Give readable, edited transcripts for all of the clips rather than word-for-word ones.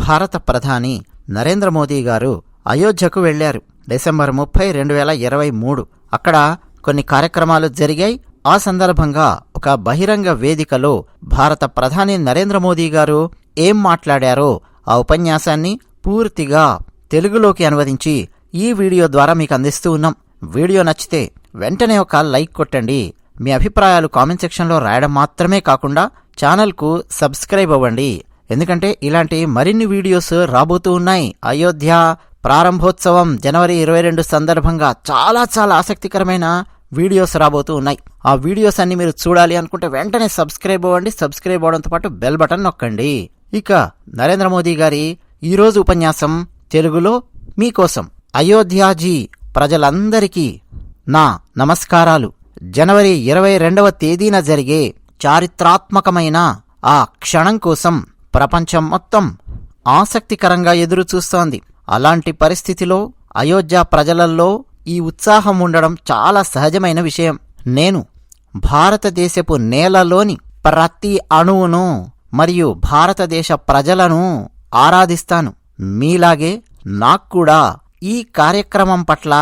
భారత ప్రధాని నరేంద్ర మోదీ గారు అయోధ్యకు వెళ్లారు. డిసెంబర్ 30, 2023 అక్కడ కొన్ని కార్యక్రమాలు జరిగాయి. ఆ సందర్భంగా ఒక బహిరంగ వేదికలో భారత ప్రధాని నరేంద్ర మోదీ గారు ఏం మాట్లాడారో ఆ ఉపన్యాసాన్ని పూర్తిగా తెలుగులోకి అనువదించి ఈ వీడియో ద్వారా మీకు అందిస్తూ ఉన్నాం. వీడియో నచ్చితే వెంటనే ఒక లైక్ కొట్టండి. మీ అభిప్రాయాలు కామెంట్ సెక్షన్లో రాయడం మాత్రమే కాకుండా ఛానల్కు సబ్స్క్రైబ్ అవ్వండి. ఎందుకంటే ఇలాంటి మరిన్ని వీడియోస్ రాబోతూ ఉన్నాయి. అయోధ్య ప్రారంభోత్సవం జనవరి 22 సందర్భంగా చాలా ఆసక్తికరమైన వీడియోస్ రాబోతూ ఉన్నాయి. ఆ వీడియోస్ అన్ని మీరు చూడాలి అనుకుంటే వెంటనే సబ్స్క్రైబ్ అవ్వండి. సబ్స్క్రైబ్ అవ్వడంతో పాటు బెల్ బటన్ నొక్కండి. ఇక నరేంద్ర మోదీ గారి ఈరోజు ఉపన్యాసం తెలుగులో మీకోసం. అయోధ్యాజీ ప్రజలందరికీ నా నమస్కారాలు. జనవరి 22వ తేదీన జరిగే చారిత్రాత్మకమైన ఆ క్షణం కోసం ప్రపంచం మొత్తం ఆసక్తికరంగా ఎదురుచూస్తోంది. అలాంటి పరిస్థితిలో అయోధ్య ప్రజలల్లో ఈ ఉత్సాహం ఉండడం చాలా సహజమైన విషయం. నేను భారతదేశపు నేలలోని ప్రతి అణువును మరియు భారతదేశ ప్రజలను ఆరాధిస్తాను. మీలాగే నాక్కూడా ఈ కార్యక్రమం పట్ల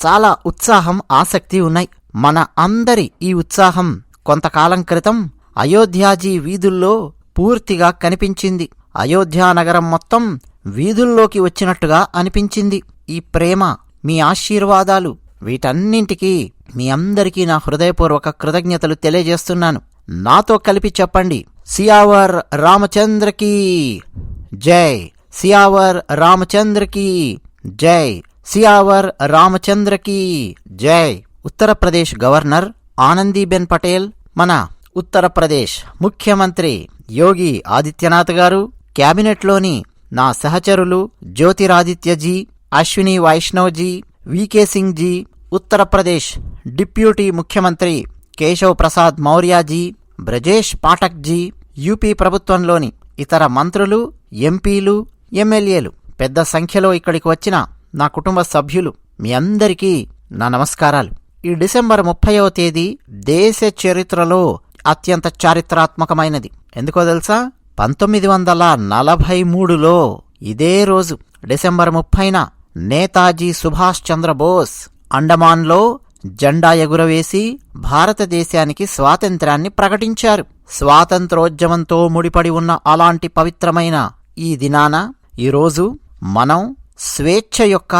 చాలా ఉత్సాహం, ఆసక్తి ఉన్నాయి. మన అందరి ఈ ఉత్సాహం కొంతకాలం క్రితం అయోధ్యాజీ వీధుల్లో పూర్తిగా కనిపించింది. అయోధ్యానగరం మొత్తం వీధుల్లోకి వచ్చినట్టుగా అనిపించింది. ఈ ప్రేమ, మీ ఆశీర్వాదాలు, వీటన్నింటికీ మీ అందరికీ నా హృదయపూర్వక కృతజ్ఞతలు తెలియజేస్తున్నాను. నాతో కలిపి చెప్పండి, సియావర్ రామచంద్రకీ జై, సియావర్ రామచంద్రకీ జై, సియావర్ రామచంద్రకీ జై. ఉత్తరప్రదేశ్ గవర్నర్ ఆనందీబెన్ పటేల్, మన ఉత్తరప్రదేశ్ ముఖ్యమంత్రి యోగి ఆదిత్యనాథ్ గారు, క్యాబినెట్లోని నా సహచరులు జ్యోతిరాదిత్యజీ, అశ్విని వైష్ణవ్జీ, వికే సింగ్ జీ, ఉత్తరప్రదేశ్ డిప్యూటీ ముఖ్యమంత్రి కేశవ్ ప్రసాద్ మౌర్యాజీ, బ్రజేష్ పాఠక్ జీ, యూపీ ప్రభుత్వంలోని ఇతర మంత్రులు, ఎంపీలు, ఎమ్మెల్యేలు, పెద్ద సంఖ్యలో ఇక్కడికి వచ్చిన నా కుటుంబ సభ్యులు, మీ అందరికీ నా నమస్కారాలు. ఈ డిసెంబర్ 30వ తేదీ దేశ చరిత్రలో అత్యంత చారిత్రాత్మకమైనది. ఎందుకో తెలుసా? 1943లో ఇదే రోజు డిసెంబర్ 30న నేతాజీ సుభాష్ చంద్రబోస్ అండమాన్లో జెండా ఎగురవేసి భారతదేశానికి స్వాతంత్ర్యాన్ని ప్రకటించారు. స్వాతంత్రోద్యమంతో ముడిపడి ఉన్న అలాంటి పవిత్రమైన ఈ దినాన ఈరోజు మనం స్వేచ్ఛ యొక్క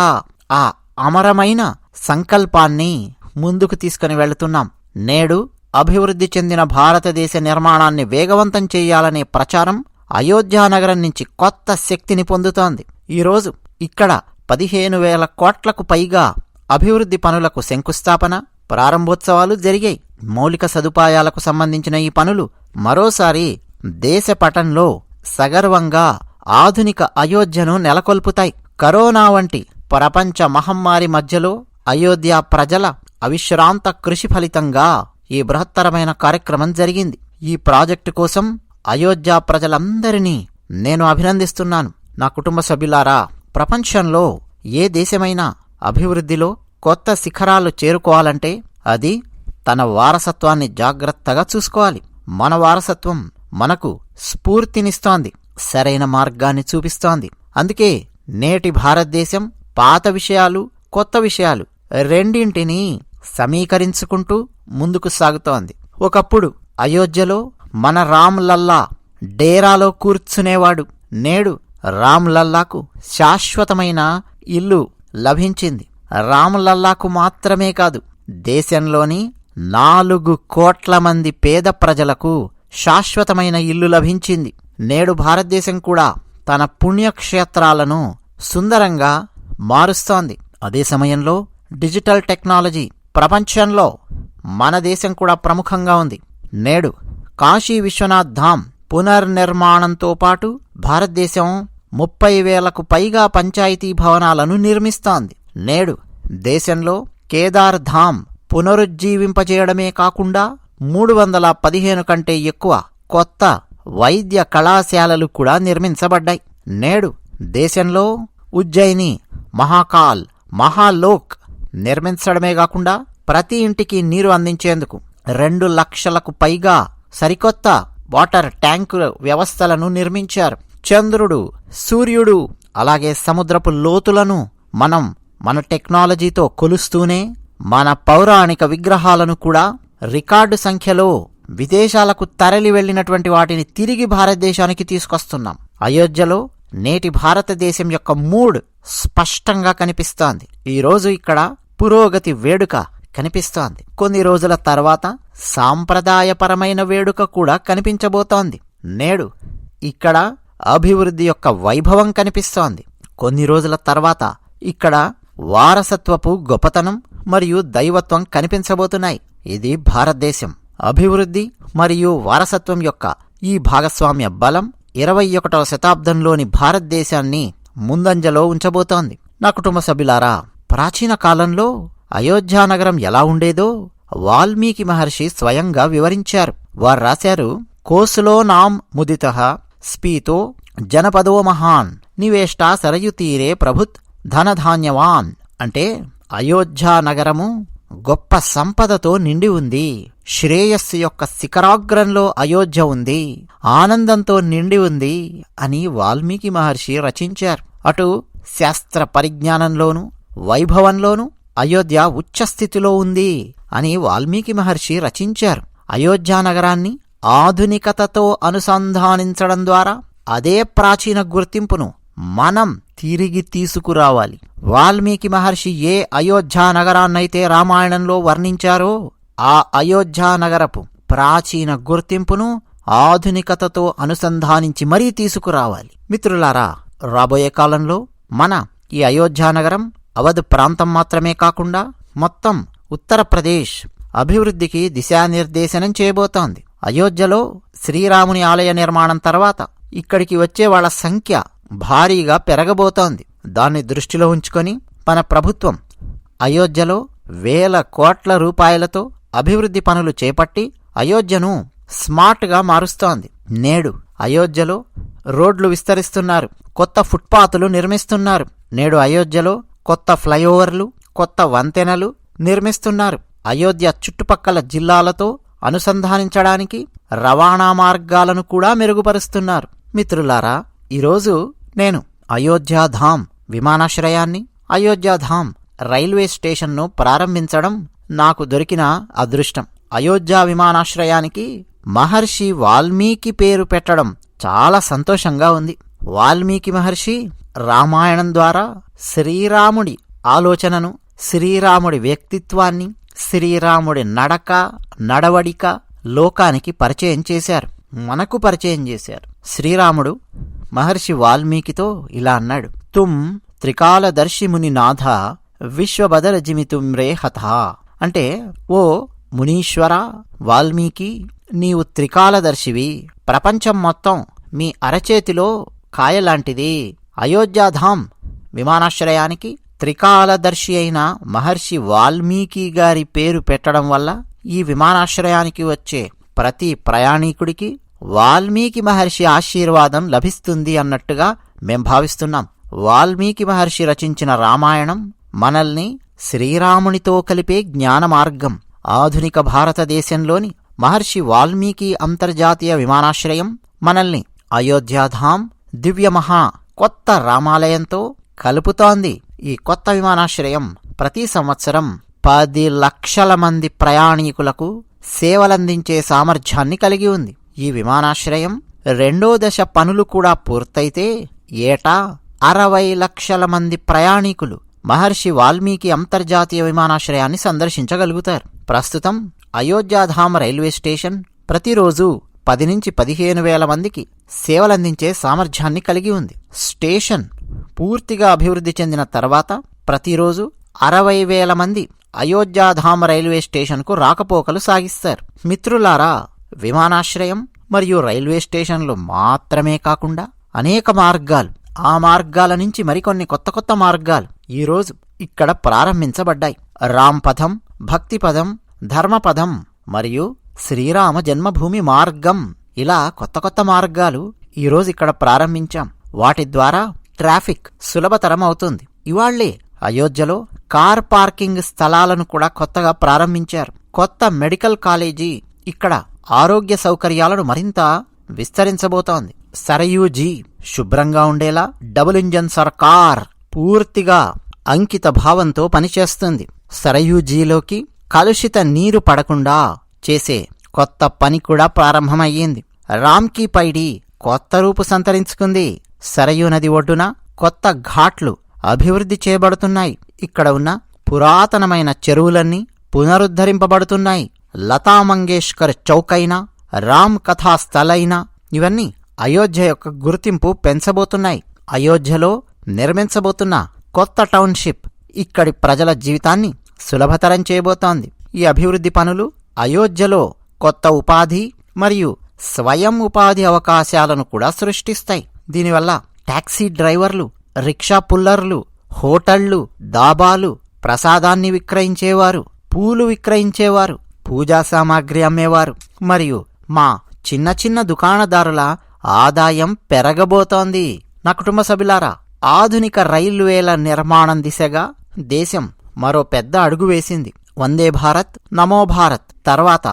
ఆ అమరమైన సంకల్పాన్ని ముందుకు తీసుకుని వెళుతున్నాం. నేడు అభివృద్ధి చెందిన భారతదేశ నిర్మాణాన్ని వేగవంతం చేయాలనే ప్రచారం అయోధ్యానగరం నుంచి కొత్త శక్తిని పొందుతోంది. ఈరోజు ఇక్కడ 15,000 కోట్లకు పైగా అభివృద్ధి పనులకు శంకుస్థాపన, ప్రారంభోత్సవాలు జరిగాయి. మౌలిక సదుపాయాలకు సంబంధించిన ఈ పనులు మరోసారి దేశ పటంలో సగర్వంగా ఆధునిక అయోధ్యను నెలకొల్పుతాయి. కరోనా వంటి ప్రపంచ మహమ్మారి మధ్యలో అయోధ్య ప్రజల అవిశ్రాంత కృషి ఫలితంగా ఈ బృహత్తరమైన కార్యక్రమం జరిగింది. ఈ ప్రాజెక్టు కోసం అయోధ్య ప్రజలందరినీ నేను అభినందిస్తున్నాను. నా కుటుంబ సభ్యులారా, ప్రపంచంలో ఏ దేశమైనా అభివృద్ధిలో కొత్త శిఖరాలు చేరుకోవాలంటే అది తన వారసత్వాన్ని జాగ్రత్తగా చూసుకోవాలి. మన వారసత్వం మనకు స్ఫూర్తినిస్తోంది, సరైన మార్గాన్ని చూపిస్తోంది. అందుకే నేటి భారతదేశం పాత విషయాలు, కొత్త విషయాలు రెండింటినీ సమీకరించుకుంటూ ముందుకు సాగుతోంది. ఒకప్పుడు అయోధ్యలో మన రామ్ లల్లా డేరాలో కూర్చునేవాడు. నేడు రామ్ లల్లాకు శాశ్వతమైన ఇల్లు లభించింది. రామ్ లల్లాకు మాత్రమే కాదు, దేశంలోని 4 కోట్ల మంది పేద ప్రజలకు శాశ్వతమైన ఇల్లు లభించింది. నేడు భారతదేశం కూడా తన పుణ్యక్షేత్రాలను సుందరంగా మారుస్తోంది. అదే సమయంలో డిజిటల్ టెక్నాలజీ ప్రపంచంలో మన దేశం కూడా ప్రముఖంగా ఉంది. నేడు కాశీ విశ్వనాథ్ ధామ్ పునర్నిర్మాణంతో పాటు భారతదేశం 30,000కు పైగా పంచాయతీ భవనాలను నిర్మిస్తోంది. నేడు దేశంలో కేదార్ ధామ్ పునరుజ్జీవింపజేయడమే కాకుండా 315 కంటే ఎక్కువ కొత్త వైద్య కళాశాలలు కూడా నిర్మించబడ్డాయి. నేడు దేశంలో ఉజ్జయిని, మహాకాల్, మహాలోక్ నిర్మించడమే కాకుండా ప్రతి ఇంటికి నీరు అందించేందుకు 2 లక్షలకు పైగా సరికొత్త వాటర్ ట్యాంకు వ్యవస్థలను నిర్మించారు. చంద్రుడు, సూర్యుడు, అలాగే సముద్రపు లోతులను మనం మన టెక్నాలజీతో కొలుస్తూనే మన పౌరాణిక విగ్రహాలను కూడా రికార్డు సంఖ్యలో విదేశాలకు తరలి వెళ్లినటువంటి వాటిని తిరిగి భారతదేశానికి తీసుకొస్తున్నాం. అయోధ్యలో నేటి భారతదేశం యొక్క మూడ్ స్పష్టంగా కనిపిస్తోంది. ఈరోజు ఇక్కడ పురోగతి వేడుక కనిపిస్తోంది. కొన్ని రోజుల తర్వాత సాంప్రదాయపరమైన వేడుక కూడా కనిపించబోతోంది. నేడు ఇక్కడ అభివృద్ధి యొక్క వైభవం కనిపిస్తోంది. కొన్ని రోజుల తర్వాత ఇక్కడ వారసత్వపు గొప్పతనం మరియు దైవత్వం కనిపించబోతున్నాయి. ఇది భారతదేశం అభివృద్ధి మరియు వారసత్వం యొక్క ఈ భాగస్వామ్య బలం 21వ శతాబ్దంలోని భారతదేశాన్ని ముందంజలో ఉంచబోతోంది. నా కుటుంబ సభ్యులారా, ప్రాచీన కాలంలో అయోధ్యానగరం ఎలా ఉండేదో వాల్మీకి మహర్షి స్వయంగా వివరించారు. వారు రాశారు, కోసులో నాం ముదితః స్పీతో జనపదో మహాన్ నివేష్టా సరయుతీరే ప్రభుత్ ధనధాన్యవాన్. అంటే అయోధ్యానగరము గొప్ప సంపదతో నిండి ఉంది. శ్రేయస్సు యొక్క శిఖరాగ్రంలో అయోధ్య ఉంది, ఆనందంతో నిండి ఉంది అని వాల్మీకి మహర్షి రచించారు. అటు శాస్త్ర పరిజ్ఞానంలోనూ వైభవంలోనూ అయోధ్య ఉచ్చస్థితిలో ఉంది అని వాల్మీకి మహర్షి రచించారు. అయోధ్యానగరాన్ని ఆధునికతతో అనుసంధానించడం ద్వారా అదే ప్రాచీన గుర్తింపును మనం తిరిగి తీసుకురావాలి. వాల్మీకి మహర్షి ఏ అయోధ్యానగరాన్నైతే రామాయణంలో వర్ణించారో ఆ అయోధ్యానగరపు ప్రాచీన గుర్తింపును ఆధునికతతో అనుసంధానించి మరీ తీసుకురావాలి. మిత్రులారా, రాబోయే కాలంలో మన ఈ అయోధ్యానగరం అవధ్ ప్రాంతం మాత్రమే కాకుండా మొత్తం ఉత్తరప్రదేశ్ అభివృద్ధికి దిశానిర్దేశనం చేయబోతోంది. అయోధ్యలో శ్రీరాముని ఆలయ నిర్మాణం తర్వాత ఇక్కడికి వచ్చే వాళ్ల సంఖ్య భారీగా పెరగబోతోంది. దాన్ని దృష్టిలో ఉంచుకొని మన ప్రభుత్వం అయోధ్యలో వేల కోట్ల రూపాయలతో అభివృద్ధి పనులు చేపట్టి అయోధ్యను స్మార్ట్గా మారుస్తోంది. నేడు అయోధ్యలో రోడ్లు విస్తరిస్తున్నారు, కొత్త ఫుట్పాతులు నిర్మిస్తున్నారు. నేడు అయోధ్యలో కొత్త ఫ్లైఓవర్లు, కొత్త వంతెనలు నిర్మిస్తున్నారు. అయోధ్య చుట్టుపక్కల జిల్లాలతో అనుసంధానించడానికి రవాణా మార్గాలను కూడా మెరుగుపరుస్తున్నారు. మిత్రులారా, ఈరోజు నేను అయోధ్యాధామ్ విమానాశ్రయాన్ని, అయోధ్యాధామ్ రైల్వే స్టేషన్ను ప్రారంభించడం నాకు దొరికిన అదృష్టం. అయోధ్య విమానాశ్రయానికి మహర్షి వాల్మీకి పేరు పెట్టడం చాలా సంతోషంగా ఉంది. వాల్మీకి మహర్షి రామాయణం ద్వారా శ్రీరాముడి ఆలోచనను, శ్రీరాముడి వ్యక్తిత్వాన్ని, శ్రీరాముడి నడవడిక లోకానికి పరిచయం చేశారు, మనకు పరిచయం చేశారు. శ్రీరాముడు మహర్షి వాల్మీకితో ఇలా అన్నాడు, తుమ్ త్రికాలదర్శి ముని నాథ విశ్వబదల జిమితుం రే హత. అంటే, ఓ మునీశ్వర వాల్మీకి, నీవు త్రికాలదర్శివి, ప్రపంచం మొత్తం మీ అరచేతిలో కాయలాంటిది. అయోధ్యాధామ్ విమానాశ్రయానికి త్రికాలదర్శి అయిన మహర్షి వాల్మీకి గారి పేరు పెట్టడం వల్ల ఈ విమానాశ్రయానికి వచ్చే ప్రతి ప్రయాణికుడికి వాల్మీకి మహర్షి ఆశీర్వాదం లభిస్తుంది అన్నట్టుగా మేం భావిస్తున్నాం. వాల్మీకి మహర్షి రచించిన రామాయణం మనల్ని శ్రీరామునితో కలిపే జ్ఞాన మార్గం. ఆధునిక భారతదేశంలోని మహర్షి వాల్మీకి అంతర్జాతీయ విమానాశ్రయం మనల్ని అయోధ్యాధామ్ దివ్యమహా కొత్త రామాలయంతో కలుపుతోంది. ఈ కొత్త విమానాశ్రయం ప్రతి సంవత్సరం 10 లక్షల మంది ప్రయాణికులకు సేవలందించే సామర్థ్యాన్ని కలిగి ఉంది. ఈ విమానాశ్రయం 2వ దశ పనులు కూడా పూర్తయితే ఏటా 60 లక్షల మంది ప్రయాణికులు మహర్షి వాల్మీకి అంతర్జాతీయ విమానాశ్రయాన్ని సందర్శించగలుగుతారు. ప్రస్తుతం అయోధ్యాధామ్ రైల్వే స్టేషన్ ప్రతిరోజు 10 నుంచి 15 వేల మందికి సేవలందించే సామర్థ్యాన్ని కలిగి ఉంది. స్టేషన్ పూర్తిగా అభివృద్ధి చెందిన తర్వాత ప్రతిరోజు 60,000 మంది అయోధ్యాధామ్ రైల్వే స్టేషన్కు రాకపోకలు సాగిస్తారు. మిత్రులారా, విమానాశ్రయం మరియు రైల్వే స్టేషన్లు మాత్రమే కాకుండా అనేక మార్గాలు, ఆ మార్గాల నుంచి మరికొన్ని కొత్త కొత్త మార్గాలు ఈరోజు ఇక్కడ ప్రారంభించబడ్డాయి. రాంపథం, భక్తిపథం, ధర్మపథం మరియు శ్రీరామ జన్మభూమి మార్గం, ఇలా కొత్త కొత్త మార్గాలు ఈరోజు ఇక్కడ ప్రారంభించాం. వాటి ద్వారా ట్రాఫిక్ సులభతరం అవుతుంది. ఇవాళ్లే అయోధ్యలో కార్ పార్కింగ్ స్థలాలను కూడా కొత్తగా ప్రారంభించారు. కొత్త మెడికల్ కాలేజీ ఇక్కడ ఆరోగ్య సౌకర్యాలను మరింత విస్తరించబోతోంది. సరయూజీ శుభ్రంగా ఉండేలా డబుల్ ఇంజన్ సర్కార్ పూర్తిగా అంకిత భావంతో పనిచేస్తుంది. సరయూజీలోకి కలుషిత నీరు పడకుండా చేసే కొత్త పని కూడా ప్రారంభమయ్యింది. రామ్కీ పైడి కొత్త రూపు సంతరించుకుంది. సరయూ నది ఒడ్డున కొత్త ఘాట్లు అభివృద్ధి చేయబడుతున్నాయి. ఇక్కడ ఉన్న పురాతనమైన చెరువులన్నీ పునరుద్ధరింపబడుతున్నాయి. లతా మంగేష్కర్ చౌకైనా, రామ్ కథా స్థలైనా ఇవన్నీ అయోధ్య యొక్క గుర్తింపు పెంచబోతున్నాయి. అయోధ్యలో నిర్మించబోతున్న కొత్త టౌన్షిప్ ఇక్కడి ప్రజల జీవితాన్ని సులభతరం చేయబోతోంది. ఈ అభివృద్ధి పనులు అయోధ్యలో కొత్త ఉపాధి మరియు స్వయం ఉపాధి అవకాశాలను కూడా సృష్టిస్తాయి. దీనివల్ల టాక్సీ డ్రైవర్లు, రిక్షా పుల్లర్లు, హోటళ్లు, దాబాలు, ప్రసాదాన్ని విక్రయించేవారు, పూలు విక్రయించేవారు, పూజా సామాగ్రి అమ్మేవారు మరియు మా చిన్న చిన్న దుకాణదారుల ఆదాయం పెరగబోతోంది. నా కుటుంబ సభ్యులారా, ఆధునిక రైల్వేల నిర్మాణం దిశగా దేశం మరో పెద్ద అడుగు వేసింది. వందే భారత్, నమో భారత్ తర్వాత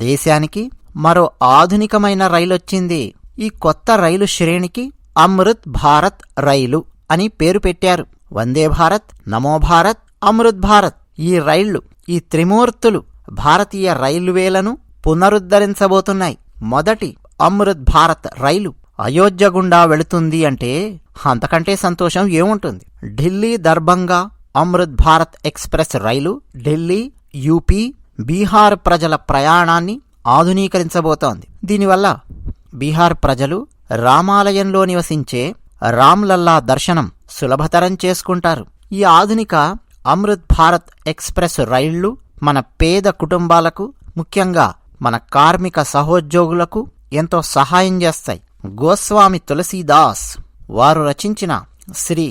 దేశానికి మరో ఆధునికమైన రైలొచ్చింది. ఈ కొత్త రైలు శ్రేణికి అమృత్ భారత్ రైలు అని పేరు పెట్టారు. వందే భారత్, నమో భారత్, అమృత్ భారత్ ఈ రైళ్లు, ఈ త్రిమూర్తులు భారతీయ రైల్వేలను పునరుద్ధరించబోతున్నాయి. మొదటి అమృత్ భారత్ రైలు అయోధ్య గుండా వెళుతుంది అంటే అంతకంటే సంతోషం ఏముంటుంది. ఢిల్లీ దర్భంగా అమృత్ భారత్ ఎక్స్ప్రెస్ రైలు ఢిల్లీ, యూపీ, బీహార్ ప్రజల ప్రయాణాన్ని ఆధునీకరించబోతోంది. దీనివల్ల బీహార్ ప్రజలు రామాలయంలో నివసించే రామ్లల్లా దర్శనం సులభతరం చేసుకుంటారు. ఈ ఆధునిక అమృత్ భారత్ ఎక్స్ప్రెస్ రైళ్లు మన పేద కుటుంబాలకు, ముఖ్యంగా మన కార్మిక సహోద్యోగులకు ఎంతో సహాయం చేస్తాయి. గోస్వామి తులసీదాస్ వారు రచించిన శ్రీ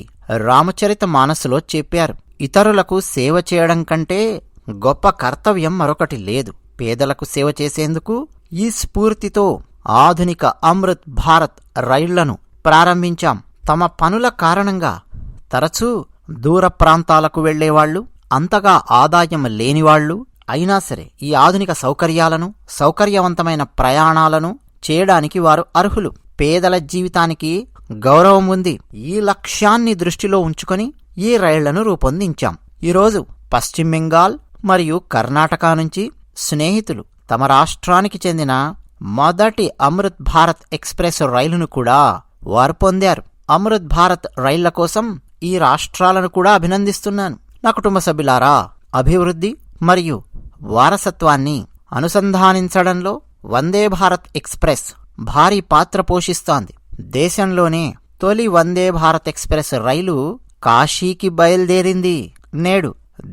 రామచరిత మానసులో చెప్పారు, ఇతరులకు సేవ చేయడం కంటే గొప్ప కర్తవ్యం మరొకటి లేదు. పేదలకు సేవ చేసేందుకు ఈ స్ఫూర్తితో ఆధునిక అమృత్ భారత్ రైళ్లను ప్రారంభించాం. తమ పనుల కారణంగా తరచూ దూర ప్రాంతాలకు వెళ్లేవాళ్లు, అంతగా ఆదాయం లేనివాళ్లు అయినా సరే ఈ ఆధునిక సౌకర్యాలను, సౌకర్యవంతమైన ప్రయాణాలను చేయడానికి వారు అర్హులు. పేదల జీవితానికి గౌరవం ఉంది. ఈ లక్ష్యాన్ని దృష్టిలో ఉంచుకొని ఈ రైళ్లను రూపొందించాం. ఈరోజు పశ్చిమ బెంగాల్ మరియు కర్ణాటక నుంచి స్నేహితులు తమ రాష్ట్రానికి చెందిన మొదటి అమృత్ భారత్ ఎక్స్ప్రెస్ రైలును కూడా వారు పొందారు. అమృత్ భారత్ రైళ్ల కోసం ఈ రాష్ట్రాలను కూడా అభినందిస్తున్నాను. నా కుటుంబ సభ్యులారా, అభివృద్ధి మరియు వారసత్వాన్ని అనుసంధానించడంలో వందే భారత్ ఎక్స్ప్రెస్ భారీ పాత్ర పోషిస్తోంది. దేశంలోనే తొలి వందే భారత్ ఎక్స్ప్రెస్ రైలు కాశీకి బయలుదేరింది. నేడు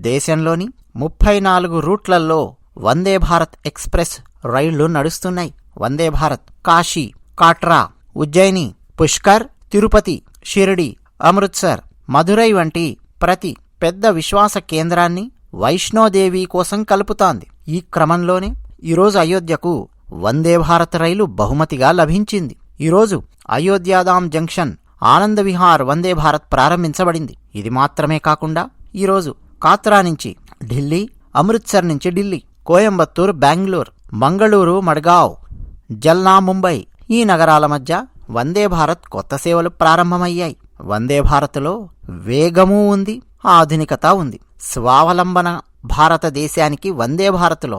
దేశంలోని 34 రూట్లలో వందే భారత్ ఎక్స్ప్రెస్ రైళ్లు నడుస్తున్నాయి. వందే భారత్ కాశీ, కాట్రా, ఉజ్జయిని, పుష్కర్, తిరుపతి, షిరిడి, అమృత్సర్, మధురై వంటి ప్రతి పెద్ద విశ్వాస కేంద్రాన్ని వైష్ణోదేవి కోసం కలుపుతోంది. ఈ క్రమంలోనే ఈరోజు అయోధ్యకు వందే భారత్ రైలు బహుమతిగా లభించింది. ఈరోజు అయోధ్యాధామ్ జంక్షన్ ఆనంద విహార్ వందే భారత్ ప్రారంభించబడింది. ఇది మాత్రమే కాకుండా ఈరోజు కాత్రా నుంచి ఢిల్లీ, అమృత్సర్ నుంచి ఢిల్లీ, కోయంబత్తూర్, బెంగళూరు, మంగళూరు, మడ్గావ్, జల్నా, ముంబై ఈ నగరాల మధ్య వందే భారత్ కొత్త సేవలు ప్రారంభమయ్యాయి. వందే భారత్లో వేగమూ ఉంది, ఆధునికత ఉంది. స్వావలంబన భారతదేశానికి వందే భారత్లో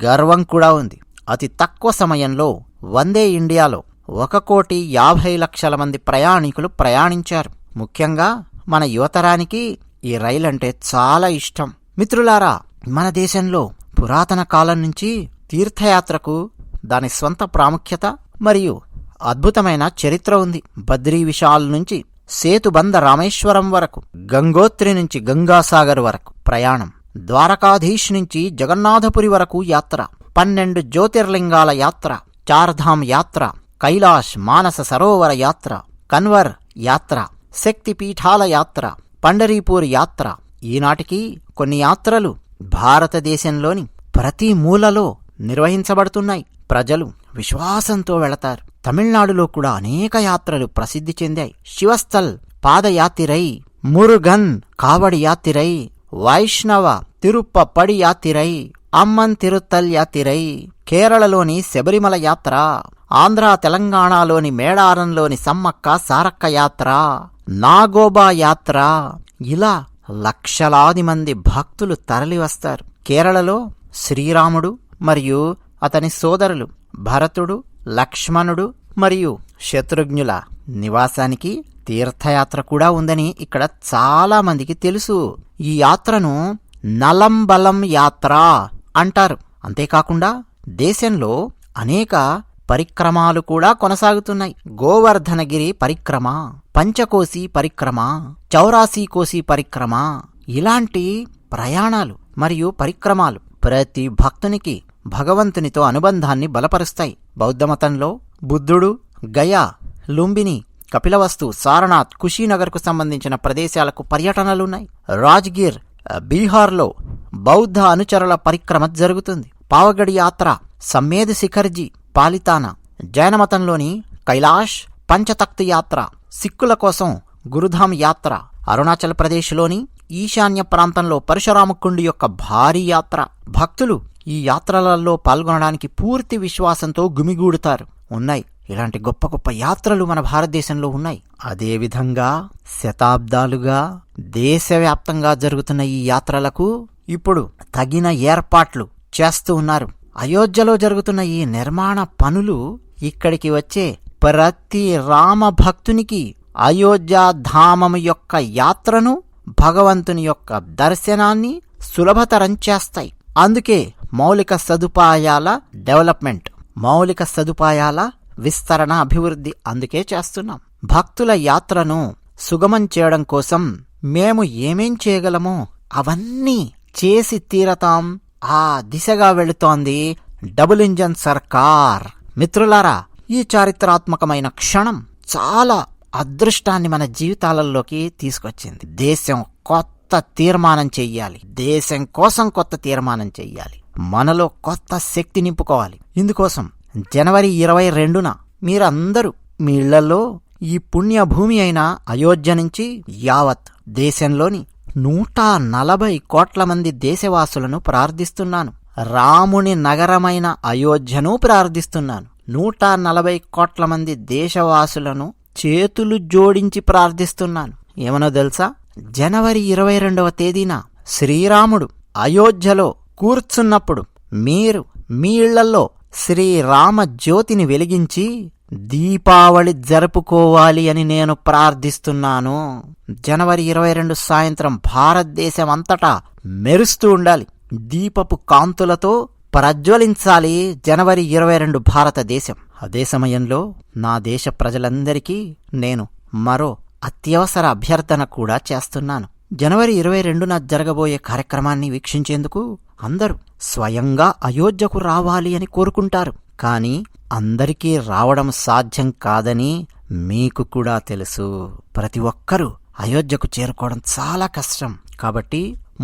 గర్వం కూడా ఉంది. అతి తక్కువ సమయంలో వందే ఇండియాలో 1,50,00,000 మంది ప్రయాణికులు ప్రయాణించారు. ముఖ్యంగా మన యువతరానికి ఈ రైలంటే చాలా ఇష్టం. మిత్రులారా, మన దేశంలో పురాతన కాలం నుంచి తీర్థయాత్రకు దాని స్వంత ప్రాముఖ్యత మరియు అద్భుతమైన చరిత్ర ఉంది. బద్రీ విశాల్ నుంచి సేతుబంద రామేశ్వరం వరకు, గంగోత్రి నుంచి గంగాసాగర్ వరకు ప్రయాణం, ద్వారకాధీష్ నుంచి జగన్నాథపురి వరకు యాత్ర, 12 జ్యోతిర్లింగాల యాత్ర, చార్ధామ్ యాత్ర, కైలాష్ మానస సరోవర యాత్ర, కన్వర్ యాత్ర, శక్తిపీఠాల యాత్ర, పండరీపూర్ యాత్ర. ఈనాటికి కొన్ని యాత్రలు భారతదేశంలోని ప్రతి మూలలో నిర్వహించబడుతున్నాయి. ప్రజలు విశ్వాసంతో వెళతారు. తమిళనాడులో కూడా అనేక యాత్రలు ప్రసిద్ధి చెందాయి. శివస్థల్ పాదయాత్రిరై, మురుగన్ కావడి యాత్రిరై, వైష్ణవ తిరుప్పపడి యాత్రిరై, అమ్మన్ తిరుత్తల్ యాత్రిరై, కేరళలోని శబరిమల యాత్ర, ఆంధ్ర తెలంగాణలోని మేడారంలోని సమ్మక్క సారక్క యాత్ర, నాగోబా యాత్ర, ఇలా లక్షలాది మంది భక్తులు తరలివస్తారు. కేరళలో శ్రీరాముడు మరియు అతని సోదరులు భరతుడు, లక్ష్మణుడు మరియు శత్రుఘ్నుల నివాసానికి తీర్థయాత్ర కూడా ఉందని ఇక్కడ చాలా మందికి తెలుసు. ఈ యాత్రను నలంబలం యాత్ర అంటారు. అంతేకాకుండా దేశంలో అనేక పరిక్రమాలు కూడా కొనసాగుతున్నాయి. గోవర్ధనగిరి పరిక్రమ, పంచకోశి పరిక్రమ, చౌరాసీ కోశి పరిక్రమ, ఇలాంటి ప్రయాణాలు మరియు పరిక్రమాలు ప్రతి భక్తునికి భగవంతునితో అనుబంధాన్ని బలపరుస్తాయి. బౌద్ధమతంలో బుద్ధుడు గయా, లుంబిని, కపిలవస్తు, సారనాథ్, కుషీనగర్కు సంబంధించిన ప్రదేశాలకు పర్యటనలున్నాయి. రాజ్గిర్, బీహార్లో బౌద్ధ అనుచరుల పరిక్రమ జరుగుతుంది. పావగడి యాత్ర, సమ్మేద్ శిఖర్జీ, పాలితానా, జైనమతంలోని కైలాష్ పంచతఖ్త్ యాత్ర, సిక్కుల కోసం గురుధామ్ యాత్ర, అరుణాచల్ ప్రదేశ్లోని ఈశాన్య ప్రాంతంలో పరశురామకుండి యొక్క భారీ యాత్ర. భక్తులు ఈ యాత్రలలో పాల్గొనడానికి పూర్తి విశ్వాసంతో గుమిగూడుతారు. ఉన్నాయి ఇలాంటి గొప్ప గొప్ప యాత్రలు మన భారతదేశంలో ఉన్నాయి. అదేవిధంగా శతాబ్దాలుగా దేశవ్యాప్తంగా జరుగుతున్న ఈ యాత్రలకు ఇప్పుడు తగిన ఏర్పాట్లు చేస్తూ ఉన్నారు. అయోధ్యలో జరుగుతున్న ఈ నిర్మాణ పనులు ఇక్కడికి వచ్చే ప్రతి రామ భక్తునికి అయోధ్య ధామము యొక్క యాత్రను, భగవంతుని యొక్క దర్శనాన్ని సులభతరం చేస్తాయి. అందుకే మౌలిక సదుపాయాల డెవలప్మెంట్, మౌలిక సదుపాయాల విస్తరణ, అభివృద్ధి అందుకే చేస్తున్నాం. భక్తుల యాత్రను సుగమం చేయడం కోసం మేము ఏమేం చేయగలమో అవన్నీ చేసి తీరతాం. ఆ దిశగా వెళుతోంది డబుల్ ఇంజన్ సర్కార్. మిత్రులారా, ఈ చారిత్రాత్మకమైన క్షణం చాలా అదృష్టాన్ని మన జీవితాలలోకి తీసుకొచ్చింది. దేశం కొత్త తీర్మానం చెయ్యాలి, దేశం కోసం కొత్త తీర్మానం చెయ్యాలి, మనలో కొత్త శక్తి నింపుకోవాలి. ఇందుకోసం జనవరి 22న మీరందరూ మీ ఇళ్లలో ఈ పుణ్యభూమి అయిన అయోధ్య నుంచి యావత్ దేశంలోని 140 కోట్ల మంది దేశవాసులను ప్రార్థిస్తున్నాను. రాముని నగరమైన అయోధ్యను ప్రార్థిస్తున్నాను. 140 కోట్ల మంది దేశవాసులను చేతులు జోడించి ప్రార్థిస్తున్నాను. ఏమనో తెలుసా? జనవరి 22వ తేదీన శ్రీరాముడు అయోధ్యలో కూర్చున్నప్పుడు మీరు మీ ఇళ్లలో శ్రీరామ జ్యోతిని వెలిగించి దీపావళి జరుపుకోవాలి అని నేను ప్రార్థిస్తున్నాను. జనవరి 22 సాయంత్రం భారతదేశం అంతటా మెరుస్తూ ఉండాలి, దీపపు కాంతులతో ప్రజ్వలించాలి జనవరి 22 భారతదేశం. అదే సమయంలో నా దేశ ప్రజలందరికీ నేను మరో అత్యవసర అభ్యర్థన కూడా చేస్తున్నాను. జనవరి 22న జరగబోయే కార్యక్రమాన్ని వీక్షించేందుకు అందరూ స్వయంగా అయోధ్యకు రావాలి అని కోరుకుంటారు. కానీ అందరికీ రావడం సాధ్యం కాదని మీకు కూడా తెలుసు. ప్రతి ఒక్కరూ అయోధ్యకు చేరుకోవడం చాలా కష్టం. కాబట్టి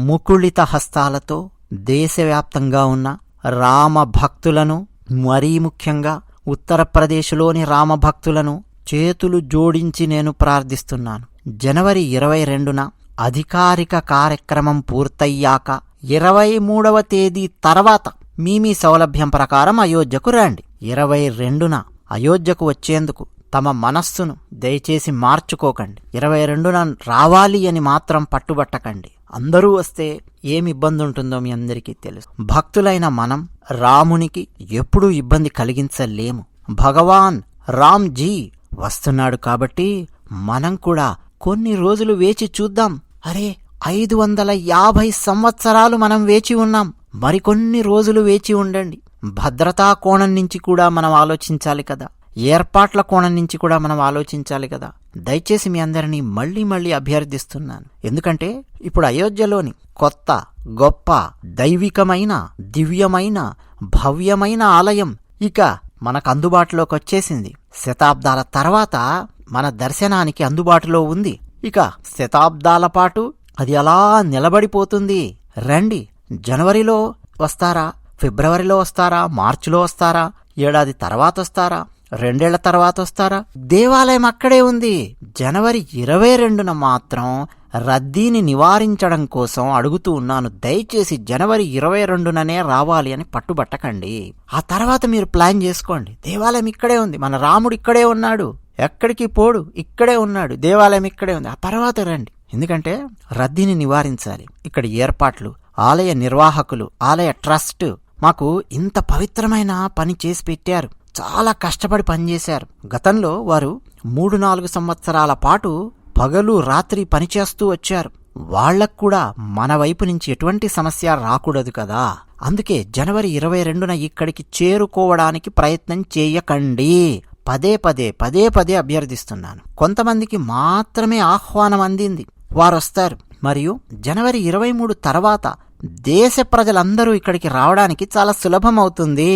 ముకుళిత హస్తాలతో దేశవ్యాప్తంగా ఉన్న రామ భక్తులను, మరీ ముఖ్యంగా ఉత్తరప్రదేశ్లోని రామభక్తులను చేతులు జోడించి నేను ప్రార్థిస్తున్నాను. జనవరి 22న అధికారిక కార్యక్రమం పూర్తయ్యాక 23వ తేదీ తర్వాత మీ సౌలభ్యం ప్రకారం అయోధ్యకు రండి. 22న అయోధ్యకు వచ్చేందుకు తమ మనస్సును దయచేసి మార్చుకోకండి. 22న రావాలి అని మాత్రం పట్టుబట్టకండి. అందరూ వస్తే ఏమి ఇబ్బంది ఉంటుందో మీ అందరికీ తెలుసు. భక్తులైన మనం రామునికి ఎప్పుడూ ఇబ్బంది కలిగించలేము. భగవాన్ రామ్జీ వస్తున్నాడు కాబట్టి మనం కూడా కొన్ని రోజులు వేచి చూద్దాం. అరే, 550 సంవత్సరాలు మనం వేచి ఉన్నాం, మరికొన్ని రోజులు వేచి ఉండండి. భద్రతా కోణం నుంచి కూడా మనం ఆలోచించాలి కదా, ఏర్పాట్ల కోణం నుంచి కూడా మనం ఆలోచించాలి కదా. దయచేసి మీ అందరినీ మళ్ళీ అభ్యర్థిస్తున్నాను. ఎందుకంటే ఇప్పుడు అయోధ్యలోని కొత్త గొప్ప దైవికమైన దివ్యమైన భవ్యమైన ఆలయం ఇక మనకు అందుబాటులోకి వచ్చేసింది. శతాబ్దాల తర్వాత మన దర్శనానికి అందుబాటులో ఉంది. ఇక శతాబ్దాల పాటు అది అలా నిలబడిపోతుంది. రండి. జనవరిలో వస్తారా, ఫిబ్రవరిలో వస్తారా, మార్చిలో వస్తారా, ఏడాది తర్వాత వస్తారా, 2 ఏళ్ల తర్వాత వస్తారా? దేవాలయం అక్కడే ఉంది. జనవరి 22న మాత్రం రద్దీని నివారించడం కోసం అడుగుతూ ఉన్నాను. దయచేసి జనవరి 22ననే రావాలి అని పట్టుబట్టకండి. ఆ తర్వాత మీరు ప్లాన్ చేసుకోండి. దేవాలయం ఇక్కడే ఉంది, మన రాముడు ఇక్కడే ఉన్నాడు, ఎక్కడికి పోడు, ఇక్కడే ఉన్నాడు, దేవాలయం ఇక్కడే ఉంది. ఆ తర్వాత రండి. ఎందుకంటే రద్దీని నివారించాలి. ఇక్కడ ఏర్పాట్లు, ఆలయ నిర్వాహకులు, ఆలయ ట్రస్ట్ మాకు ఇంత పవిత్రమైన పని చేసి పెట్టారు. చాలా కష్టపడి పనిచేశారు. గతంలో వారు 3-4 సంవత్సరాల పాటు పగలు రాత్రి పనిచేస్తూ వచ్చారు. వాళ్లకు కూడా మన వైపు నుంచి ఎటువంటి సమస్య రాకూడదు కదా. అందుకే జనవరి 22న ఇక్కడికి చేరుకోవడానికి ప్రయత్నం చేయకండి. పదే పదే అభ్యర్థిస్తున్నాను. కొంతమందికి మాత్రమే ఆహ్వానం అందింది, వారొస్తారు. మరియు జనవరి 23 తర్వాత దేశ ప్రజలందరూ ఇక్కడికి రావడానికి చాలా సులభం అవుతుంది.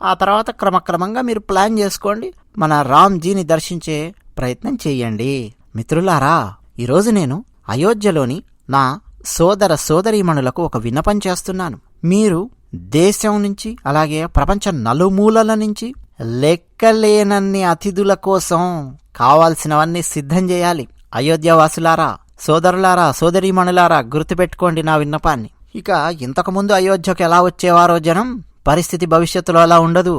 ఆ తర్వాత క్రమక్రమంగా మీరు ప్లాన్ చేసుకోండి, మన రామ్జీని దర్శించే ప్రయత్నం చేయండి. మిత్రులారా, ఈరోజు నేను అయోధ్యలోని నా సోదర సోదరీమణులకు ఒక విన్నపం చేస్తున్నాను. మీరు దేశం నుంచి అలాగే ప్రపంచ నలుమూలల నుంచి లెక్కలేనన్ని అతిథుల కోసం కావాల్సినవన్నీ సిద్ధం చేయాలి. అయోధ్యవాసులారా, సోదరులారా, సోదరీమణులారా, గుర్తుపెట్టుకోండి నా విన్నపాన్ని. ఇక ఇంతకుముందు అయోధ్యకు ఎలా వచ్చేవారో జనం, పరిస్థితి భవిష్యత్తులో అలా ఉండదు.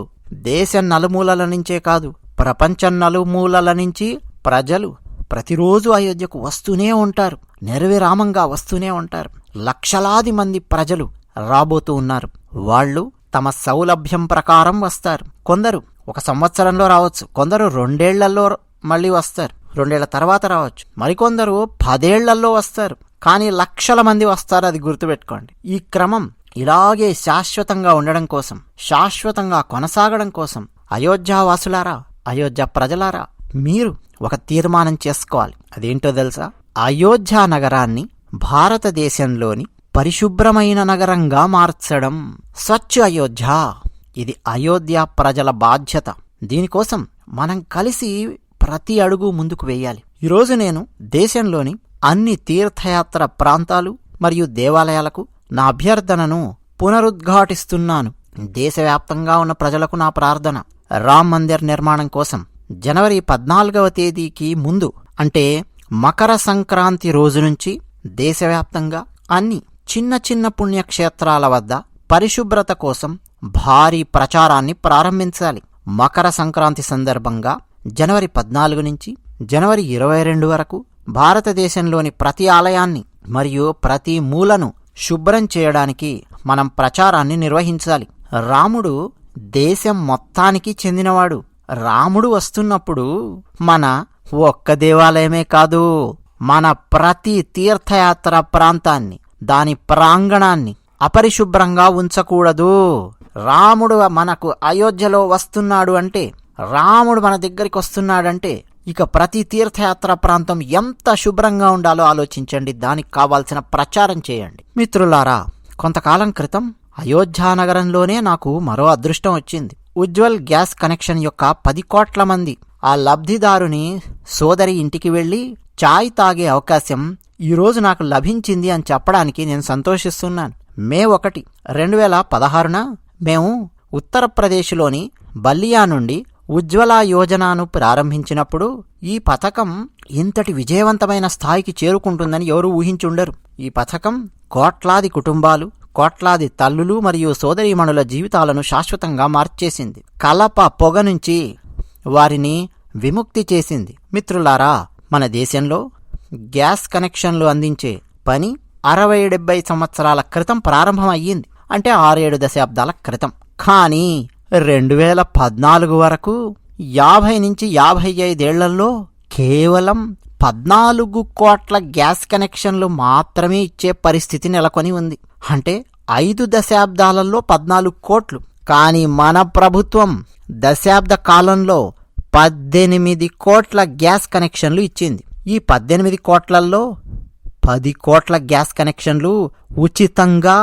దేశం నలుమూలల నుంచే కాదు, ప్రపంచం నలుమూలల నుంచి ప్రజలు ప్రతిరోజు అయోధ్యకు వస్తూనే ఉంటారు, నిర్విరామంగా వస్తూనే ఉంటారు. లక్షలాది మంది ప్రజలు రాబోతూ ఉన్నారు. వాళ్ళు తమ సౌలభ్యం ప్రకారం వస్తారు. కొందరు 1 సంవత్సరంలో రావచ్చు, కొందరు 2 ఏళ్లలో మళ్ళీ వస్తారు, 2 ఏళ్ల తర్వాత రావచ్చు, మరికొందరు 10 ఏళ్లలో వస్తారు. కానీ లక్షల మంది వస్తారు, అది గుర్తుపెట్టుకోండి. ఈ క్రమం ఇలాగే శాశ్వతంగా ఉండడం కోసం, శాశ్వతంగా కొనసాగడం కోసం అయోధ్యావాసులారా, అయోధ్య ప్రజలారా, మీరు ఒక తీర్మానం చేసుకోవాలి. అదేంటో తెలుసా? అయోధ్య నగరాన్ని భారతదేశంలోని పరిశుభ్రమైన నగరంగా మార్చడం. స్వచ్ఛ అయోధ్య, ఇది అయోధ్య ప్రజల బాధ్యత. దీనికోసం మనం కలిసి ప్రతి అడుగు ముందుకు వేయాలి. ఈరోజు నేను దేశంలోని అన్ని తీర్థయాత్ర ప్రాంతాలు మరియు దేవాలయాలకు నా అభ్యర్థనను పునరుద్ఘాటిస్తున్నాను. దేశవ్యాప్తంగా ఉన్న ప్రజలకు నా ప్రార్థన, రామ్ మందిర్ నిర్మాణం కోసం జనవరి 14వ తేదీకి ముందు, అంటే మకర సంక్రాంతి రోజు నుంచి దేశవ్యాప్తంగా అన్ని చిన్న చిన్న పుణ్యక్షేత్రాల వద్ద పరిశుభ్రత కోసం భారీ ప్రచారాన్ని ప్రారంభించాలి. మకర సంక్రాంతి సందర్భంగా జనవరి 14 నుంచి జనవరి 22 వరకు భారతదేశంలోని ప్రతి ఆలయాన్ని మరియు ప్రతి మూలను శుభ్రం చేయడానికి మనం ప్రచారాన్ని నిర్వహించాలి. రాముడు దేశం మొత్తానికి చెందినవాడు. రాముడు వస్తున్నప్పుడు మన ఒక్క దేవాలయమే కాదు, మన ప్రతి తీర్థయాత్ర ప్రాంతాన్ని, దాని ప్రాంగణాన్ని అపరిశుభ్రంగా ఉంచకూడదు. రాముడు మనకు అయోధ్యలో వస్తున్నాడు అంటే, రాముడు మన దగ్గరికి వస్తున్నాడంటే, ఇక ప్రతి తీర్థయాత్ర ప్రాంతం ఎంత శుభ్రంగా ఉండాలో ఆలోచించండి. దానికి కావాల్సిన ప్రచారం చేయండి. మిత్రులారా, కొంతకాలం క్రితం అయోధ్యానగరంలోనే నాకు మరో అదృష్టం వచ్చింది. ఉజ్వల్ గ్యాస్ కనెక్షన్ యొక్క 10 కోట్ల మంది ఆ లబ్ధిదారుని సోదరి ఇంటికి వెళ్లి చాయ్ తాగే అవకాశం ఈరోజు నాకు లభించింది అని చెప్పడానికి నేను సంతోషిస్తున్నాను. మే 1, 2016న మేము ఉత్తరప్రదేశ్లోని బల్లియా నుండి ఉజ్వల యోజనను ప్రారంభించినప్పుడు ఈ పథకం ఇంతటి విజయవంతమైన స్థాయికి చేరుకుంటుందని ఎవరూ ఊహించుండరు. ఈ పథకం కోట్లాది కుటుంబాలు, కోట్లాది తల్లులు మరియు సోదరీమణుల జీవితాలను శాశ్వతంగా మార్చేసింది. కలప పొగ నుంచి వారిని విముక్తి చేసింది. మిత్రులారా, మన దేశంలో గ్యాస్ కనెక్షన్లు అందించే పని 60-70 సంవత్సరాల క్రితం ప్రారంభమయ్యింది. అంటే 6-7 దశాబ్దాల క్రితం. కానీ 2014 వరకు 50-55 ఏళ్లలో కేవలం 14 కోట్ల గ్యాస్ కనెక్షన్లు మాత్రమే ఇచ్చే పరిస్థితి నెలకొని ఉంది. అంటే 5 దశాబ్దాలలో 14 కోట్లు. కానీ మన ప్రభుత్వం దశాబ్ద కాలంలో 18 కోట్ల గ్యాస్ కనెక్షన్లు ఇచ్చింది. ఈ 18 కోట్లల్లో 10 కోట్ల గ్యాస్ కనెక్షన్లు ఉచితంగా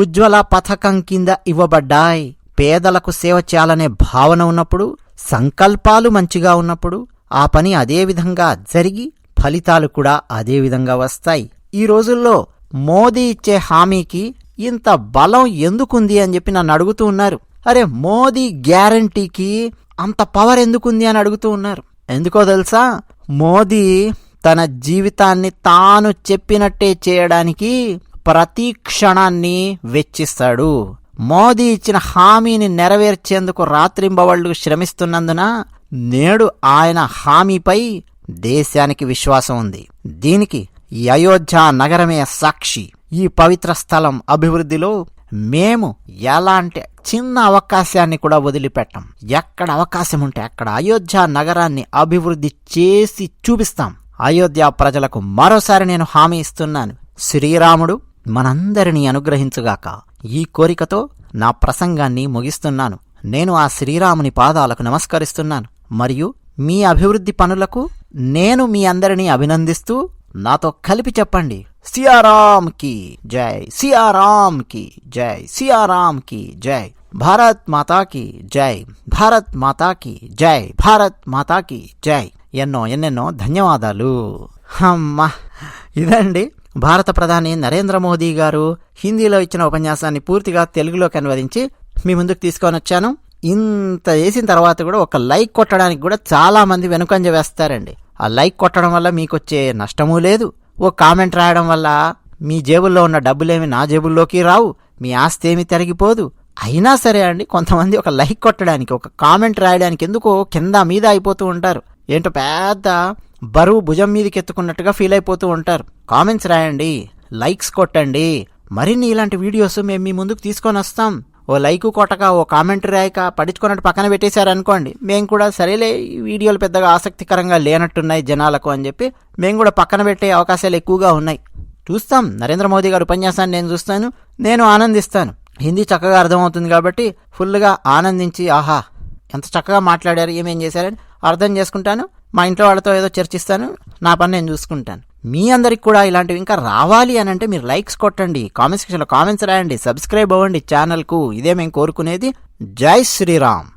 ఉజ్వల పథకం కింద ఇవ్వబడ్డాయి. పేదలకు సేవ చేయాలనే భావన ఉన్నప్పుడు, సంకల్పాలు మంచిగా ఉన్నప్పుడు ఆ పని అదే విధంగా జరిగి ఫలితాలు కూడా అదే విధంగా వస్తాయి. ఈ రోజుల్లో మోదీ ఇచ్చే హామీకి ఇంత బలం ఎందుకుంది అని చెప్పి నన్ను అడుగుతూ ఉన్నారు. అరే, మోదీ గ్యారంటీకి అంత పవర్ ఎందుకుంది అని అడుగుతూ ఉన్నారు. ఎందుకో తెలుసా? మోదీ తన జీవితాన్ని తాను చెప్పినట్టే చేయడానికి ప్రతి క్షణాన్ని వెచ్చిస్తాడు. మోదీ ఇచ్చిన హామీని నెరవేర్చేందుకు రాత్రింబవళ్లు శ్రమిస్తున్నందున నేడు ఆయన హామీపై దేశానికి విశ్వాసం ఉంది. దీనికి ఈ అయోధ్య నగరమే సాక్షి. ఈ పవిత్ర స్థలం అభివృద్ధిలో మేము ఎలాంటి చిన్న అవకాశాన్ని కూడా వదిలిపెట్టాం. ఎక్కడ అవకాశం ఉంటే అక్కడ అయోధ్య నగరాన్ని అభివృద్ధి చేసి చూపిస్తాం. అయోధ్య ప్రజలకు మరోసారి నేను హామీ ఇస్తున్నాను. శ్రీరాముడు మనందరినీ అనుగ్రహించుగాక. ఈ కోరికతో నా ప్రసంగాన్ని ముగిస్తున్నాను. నేను ఆ శ్రీరాముని పాదాలకు నమస్కరిస్తున్నాను. మరియు మీ అభివృద్ధి పనులకు నేను మీ అందరినీ అభినందిస్తూ నాతో కలిపి చెప్పండి, సియారామ్ కి జై, సియారామ్ కి జై, సియారామ్ కి జై, భారత్ మాతాకి జై, భారత్ మాతాకి జై, భారత్ మాతాకి జై. ఎన్నెన్నో ధన్యవాదాలు. అమ్మా, ఇదండి భారత ప్రధాని నరేంద్ర మోదీ గారు హిందీలో ఇచ్చిన ఉపన్యాసాన్ని పూర్తిగా తెలుగులోకి అనువదించి మీ ముందుకు తీసుకొని వచ్చాను. ఇంత చేసిన తర్వాత కూడా ఒక లైక్ కొట్టడానికి కూడా చాలా మంది వెనుకంజ వేస్తారండి. ఆ లైక్ కొట్టడం వల్ల మీకు వచ్చే నష్టమూ లేదు. ఓ కామెంట్ రాయడం వల్ల మీ జేబుల్లో ఉన్న డబ్బులేమి నా జేబుల్లోకి రావు, మీ ఆస్తి ఏమి తరిగిపోదు. అయినా సరే అండి, కొంతమంది ఒక లైక్ కొట్టడానికి, ఒక కామెంట్ రాయడానికి ఎందుకో కింద మీద అయిపోతూ ఉంటారు. ఏంటో పెద్ద బరువు భుజం మీదకి ఎత్తుకున్నట్టుగా ఫీల్ అయిపోతూ ఉంటారు. కామెంట్స్ రాయండి, లైక్స్ కొట్టండి. మరిన్ని ఇలాంటి వీడియోస్ మేము మీ ముందుకు తీసుకొని వస్తాం. ఓ లైకు కొట్టక, ఓ కామెంట్ రాయక పట్టించుకున్నట్టు పక్కన పెట్టేశారనుకోండి, మేము కూడా సరేలే ఈ వీడియోలు పెద్దగా ఆసక్తికరంగా లేనట్టున్నాయి జనాలకు అని చెప్పి మేము కూడా పక్కన పెట్టే అవకాశాలు ఎక్కువగా ఉన్నాయి. చూస్తాం. నరేంద్ర మోదీ గారి ఉపన్యాసాన్ని నేను చూస్తాను, నేను ఆనందిస్తాను. హిందీ చక్కగా అర్థమవుతుంది కాబట్టి ఫుల్గా ఆనందించి, ఆహా ఎంత చక్కగా మాట్లాడారు, ఏమేం చేశారని అర్థం చేసుకుంటాను. మా ఇంట్లో వాళ్ళతో ఏదో చర్చిస్తాను, నా పని నేను చూసుకుంటాను. మీ అందరికి కూడా ఇలాంటివి ఇంకా రావాలి అని అంటే మీరు లైక్స్ కొట్టండి, కామెంట్ సెక్షన్లో కామెంట్స్ రాయండి, సబ్స్క్రైబ్ అవ్వండి ఛానల్కు. ఇదే మేము కోరుకునేది. జై శ్రీరామ్.